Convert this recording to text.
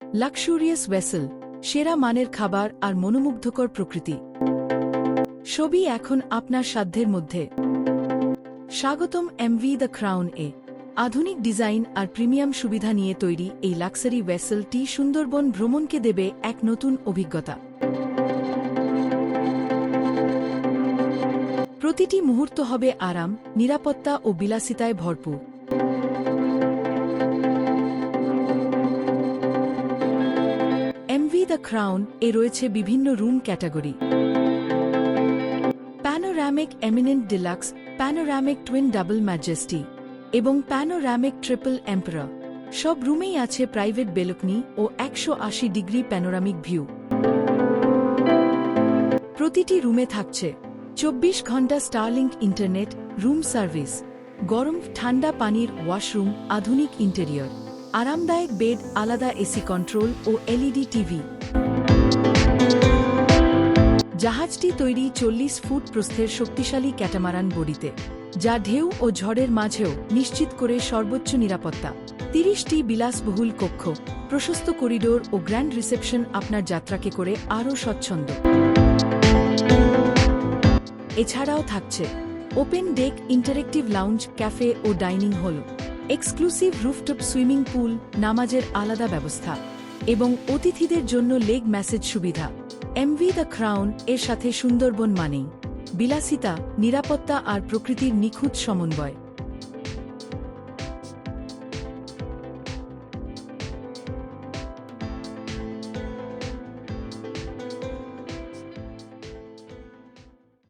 Luxurious vessel, সেরা মানের খাবার আর মনোমুগ্ধকর প্রকৃতি। সবই এখন আপনার সাধ্যের মধ্যে। স্বাগতম এমভি দ্য ক্রাউন এ। আধুনিক ডিজাইন আর প্রিমিয়াম সুবিধা নিয়ে তৈরি এই লাক্সারি ভেসেলটি সুন্দরবন ভ্রমণকে দেবে এক নতুন অভিজ্ঞতা। প্রতিটি মুহূর্ত হবে আরাম, নিরাপত্তা ও বিলাসিতায় ভরপুর। এমভি দ্য ক্রাউন এ রয়েছে বিভিন্ন room category: panoramic eminent deluxe, panoramic twin double majesty এবং প্যানোরামিক ট্রিপল এম্পারার। সব রুমেই আছে প্রাইভেট বেলকনি ও 180 ডিগ্রি প্যানোরামিক ভিউ। প্রতিটি রুমে থাকছে 24 ঘন্টা স্টারলিংক ইন্টারনেট, রুম সার্ভিস, গরম ঠান্ডা পানির ওয়াশরুম, আধুনিক ইন্টেরিয়র, আরামদায়ক বেড, আলাদা এসি কন্ট্রোল ও এলইডি টিভি। জাহাজটি তৈরি 40 ফুট প্রস্থের শক্তিশালী ক্যাটামারান বডিতে, যা ঢেউ ও ঝড়ের মাঝেও নিশ্চিত করে সর্বোচ্চ নিরাপত্তা। 30টি বিলাসবহুল কক্ষ, প্রশস্ত করিডোর ও গ্র্যান্ড রিসেপশন আপনার যাত্রাকে করে আরও স্বচ্ছন্দ। এছাড়াও থাকছে open deck, interactive lounge, cafe ও dining hall, exclusive rooftop swimming pool, নামাজের আলাদা ব্যবস্থা এবং অতিথিদের জন্য লেগ ম্যাসেজ সুবিধা। এমভি দ্য ক্রাউন এর সাথে সুন্দরবন মানেই বিলাসিতা, নিরাপত্তা আর প্রকৃতির নিখুঁত সমন্বয়।